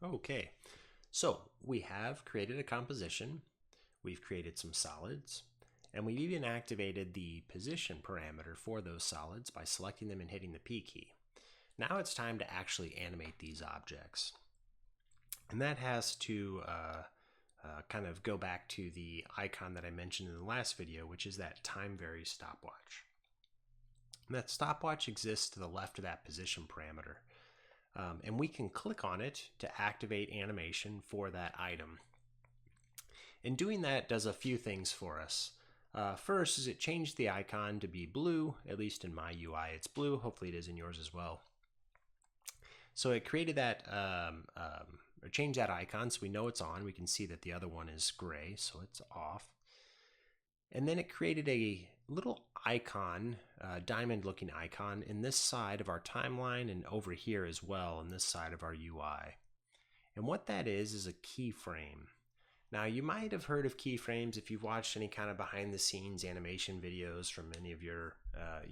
Okay, so we have created a composition, we've created some solids, and we've even activated the position parameter for those solids by selecting them and hitting the P key. Now it's time to actually animate these objects. And that has to kind of go back to the icon that I mentioned in the last video, which is that time varies stopwatch. And that stopwatch exists to the left of that position parameter. And we can click on it to activate animation for that item. And doing that does a few things for us. First is it changed the icon to be blue, at least in my UI it's blue, hopefully it is in yours as well. So it created that, or changed that icon so we know it's on. We can see that the other one is gray, so it's off. And then it created a little icon, diamond looking icon in this side of our timeline and over here as well on this side of our UI. And what that is a keyframe. Now you might have heard of keyframes if you've watched any kind of behind the scenes animation videos from any of your, I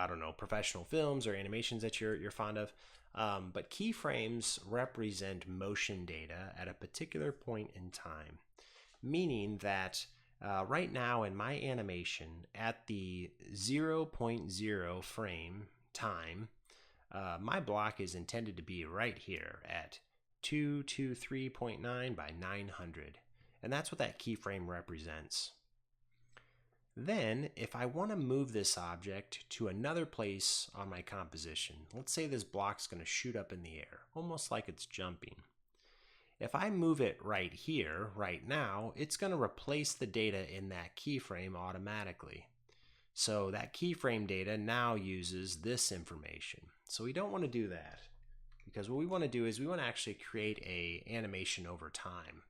don't know, professional films or animations that you're fond of. But keyframes represent motion data at a particular point in time, meaning that right now in my animation at the 0.0 frame time, my block is intended to be right here at 223.9 by 900, and that's what that keyframe represents. Then, if I want to move this object to another place on my composition, let's say this block's going to shoot up in the air, almost like it's jumping. If I move it right here, right now, it's going to replace the data in that keyframe automatically. So that keyframe data now uses this information. So we don't want to do that, because what we want to do is we want to actually create an animation over time.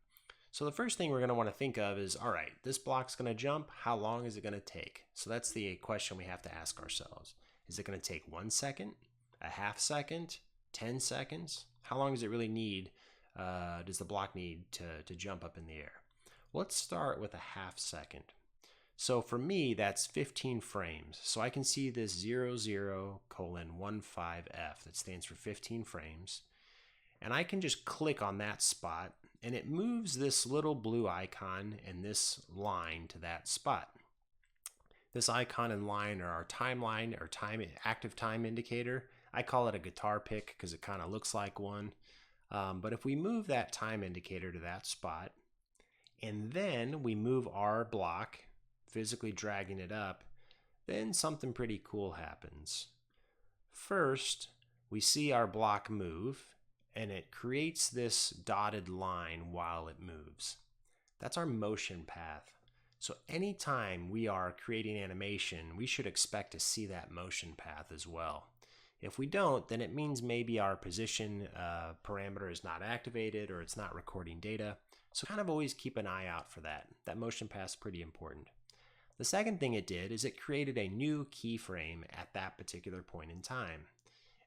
So the first thing we're going to want to think of is, all right, this block's going to jump. How long is it going to take? So that's the question we have to ask ourselves. Is it going to take 1 second, a half second, 10 seconds? How long does it really need? Does the block need to jump up in the air? Let's start with a half second. So for me, that's 15 frames. So I can see this 00:15F that stands for 15 frames. And I can just click on that spot and it moves this little blue icon and this line to that spot. This icon and line are our timeline or active time indicator. I call it a guitar pick because it kind of looks like one. But if we move that time indicator to that spot, and then we move our block, physically dragging it up, then something pretty cool happens. First, we see our block move, and it creates this dotted line while it moves. That's our motion path. So anytime we are creating animation, we should expect to see that motion path as well. If we don't, then it means maybe our position parameter is not activated or it's not recording data. So kind of always keep an eye out for that. That motion path is pretty important. The second thing it did is it created a new keyframe at that particular point in time.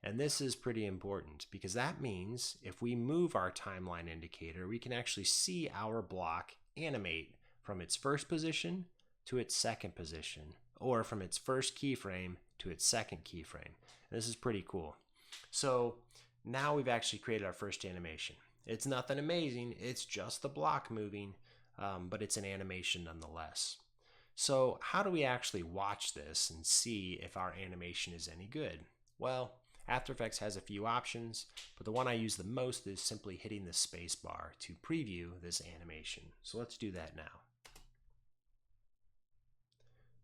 And this is pretty important because that means if we move our timeline indicator, we can actually see our block animate from its first position to its second position, or from its first keyframe to its second keyframe. This is pretty cool. So now we've actually created our first animation. It's nothing amazing, it's just the block moving, but it's an animation nonetheless. So how do we actually watch this and see if our animation is any good? Well, After Effects has a few options, but the one I use the most is simply hitting the space bar to preview this animation. So let's do that now.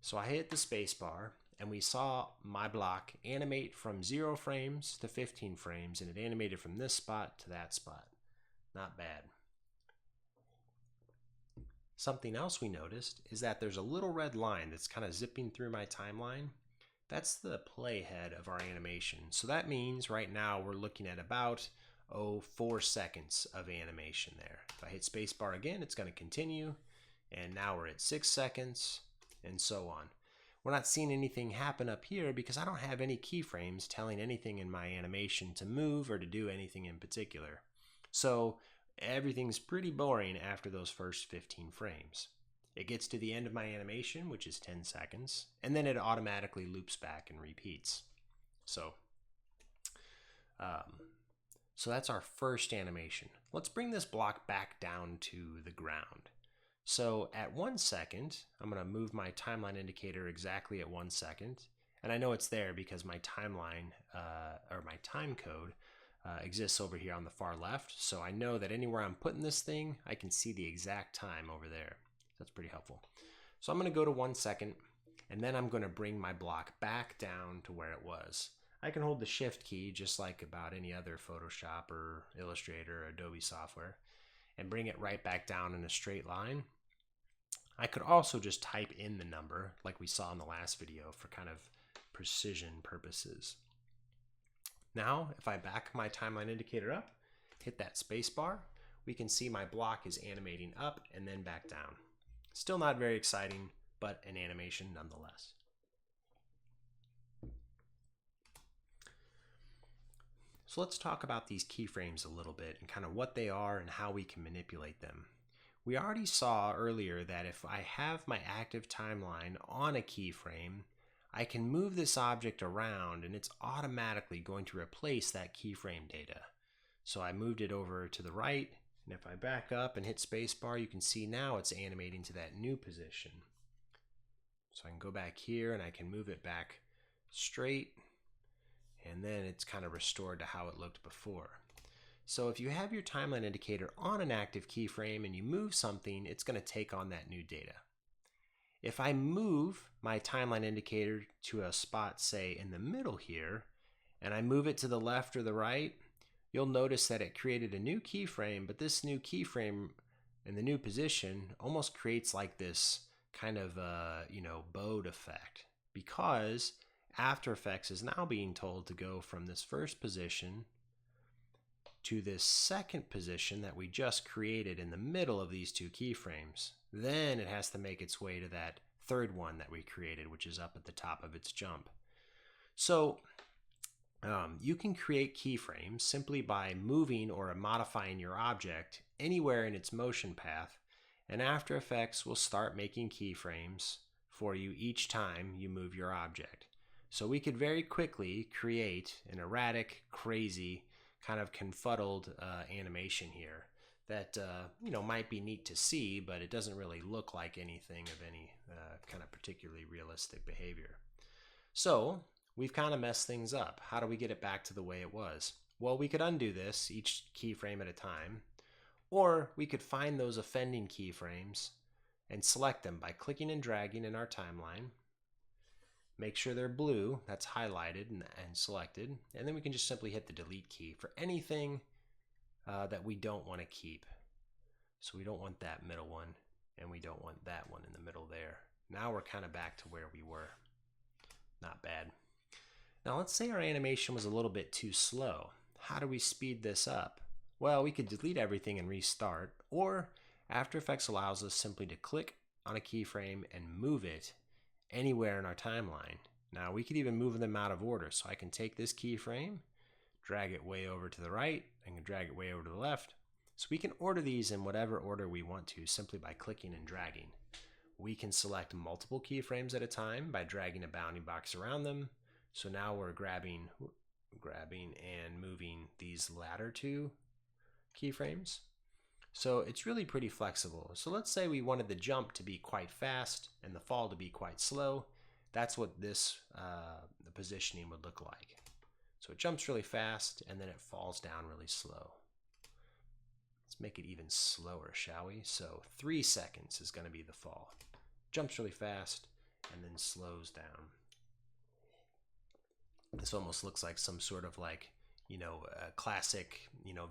So I hit the space bar and we saw my block animate from 0 frames to 15 frames, and it animated from this spot to that spot. Not bad. Something else we noticed is that there's a little red line that's kind of zipping through my timeline. That's the playhead of our animation. So that means right now we're looking at about 4 seconds of animation there. If I hit spacebar again, it's going to continue, and now we're at 6 seconds, and so on. We're not seeing anything happen up here because I don't have any keyframes telling anything in my animation to move or to do anything in particular. So everything's pretty boring after those first 15 frames. It gets to the end of my animation, which is 10 seconds, and then it automatically loops back and repeats. So So that's our first animation. Let's bring this block back down to the ground. So at 1 second, I'm going to move my timeline indicator exactly at 1 second. And I know it's there because my timeline, or my time code, exists over here on the far left. So I know that anywhere I'm putting this thing, I can see the exact time over there. That's pretty helpful. So I'm going to go to 1 second, and then I'm going to bring my block back down to where it was. I can hold the Shift key just like about any other Photoshop or Illustrator or Adobe software and bring it right back down in a straight line. I could also just type in the number like we saw in the last video for kind of precision purposes. Now, if I back my timeline indicator up, hit that space bar, we can see my block is animating up and then back down. Still not very exciting, but an animation nonetheless. So let's talk about these keyframes a little bit and kind of what they are and how we can manipulate them. We already saw earlier that if I have my active timeline on a keyframe, I can move this object around and it's automatically going to replace that keyframe data. So I moved it over to the right, and if I back up and hit spacebar, you can see now it's animating to that new position. So I can go back here and I can move it back straight, and then it's kind of restored to how it looked before. So if you have your timeline indicator on an active keyframe and you move something, it's going to take on that new data. If I move my timeline indicator to a spot, say in the middle here, and I move it to the left or the right, you'll notice that it created a new keyframe, but this new keyframe in the new position almost creates like this kind of bowed effect, because After Effects is now being told to go from this first position to this second position that we just created in the middle of these two keyframes. Then it has to make its way to that third one that we created, which is up at the top of its jump. So you can create keyframes simply by moving or modifying your object anywhere in its motion path, and After Effects will start making keyframes for you each time you move your object. So we could very quickly create an erratic, crazy, kind of confuddled animation here that might be neat to see, but it doesn't really look like anything of any kind of particularly realistic behavior. So we've kind of messed things up. How do we get it back to the way it was? Well, we could undo this each keyframe at a time, or we could find those offending keyframes and select them by clicking and dragging in our timeline. Make sure they're blue, that's highlighted and selected, and then we can just simply hit the delete key for anything that we don't want to keep. So we don't want that middle one, and we don't want that one in the middle there. Now we're kind of back to where we were. Not bad. Now let's say our animation was a little bit too slow. How do we speed this up? Well, we could delete everything and restart, or After Effects allows us simply to click on a keyframe and move it anywhere in our timeline. Now we could even move them out of order. So I can take this keyframe, drag it way over to the right, and drag it way over to the left. So we can order these in whatever order we want to simply by clicking and dragging. We can select multiple keyframes at a time by dragging a bounding box around them. So now we're grabbing and moving these latter two keyframes. So it's really pretty flexible. So let's say we wanted the jump to be quite fast and the fall to be quite slow. That's what this the positioning would look like. So it jumps really fast and then it falls down really slow. Let's make it even slower, shall we? So 3 seconds is going to be the fall. Jumps really fast and then slows down. This almost looks like some sort of like, a classic,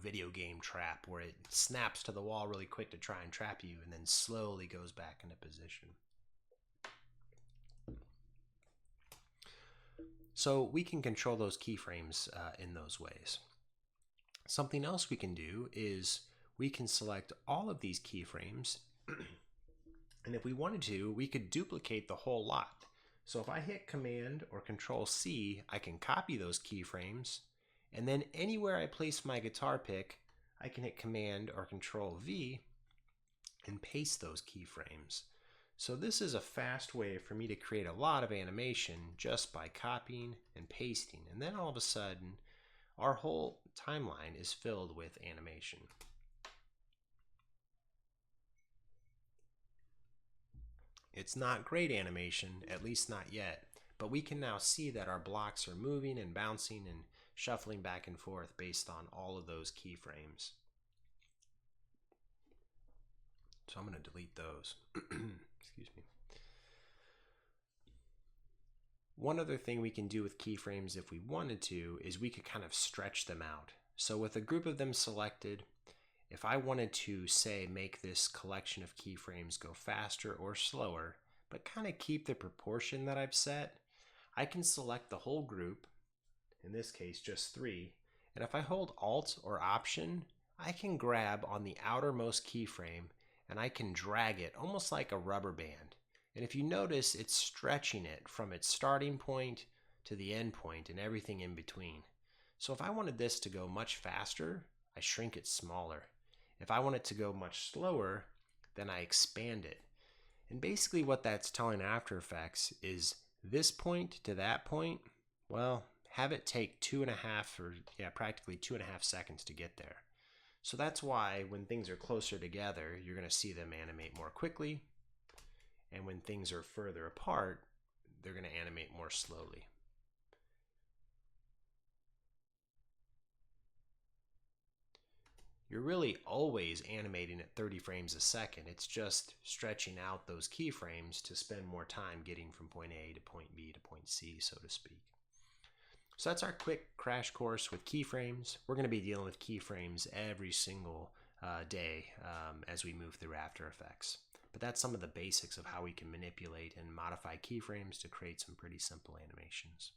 video game trap where it snaps to the wall really quick to try and trap you and then slowly goes back into position. So we can control those keyframes in those ways. Something else we can do is we can select all of these keyframes, and if we wanted to, we could duplicate the whole lot. So if I hit Command or Control C, I can copy those keyframes, and then anywhere I place my guitar pick, I can hit Command or Control V and paste those keyframes. So this is a fast way for me to create a lot of animation just by copying and pasting. And then all of a sudden, our whole timeline is filled with animation. It's not great animation, at least not yet, but we can now see that our blocks are moving and bouncing and shuffling back and forth based on all of those keyframes. So I'm going to delete those. Excuse me. One other thing we can do with keyframes if we wanted to is we could kind of stretch them out. So with a group of them selected, if I wanted to, say, make this collection of keyframes go faster or slower, but kind of keep the proportion that I've set, I can select the whole group, in this case just 3, and if I hold Alt or Option, I can grab on the outermost keyframe and I can drag it almost like a rubber band. And if you notice, it's stretching it from its starting point to the end point and everything in between. So if I wanted this to go much faster, I shrink it smaller. If I want it to go much slower, then I expand it. And basically what that's telling After Effects is this point to that point, well, have it take 2.5 or practically 2.5 seconds to get there. So that's why when things are closer together, you're going to see them animate more quickly. And when things are further apart, they're going to animate more slowly. You're really always animating at 30 frames a second. It's just stretching out those keyframes to spend more time getting from point A to point B to point C, so to speak. So that's our quick crash course with keyframes. We're going to be dealing with keyframes every single day as we move through After Effects. But that's some of the basics of how we can manipulate and modify keyframes to create some pretty simple animations.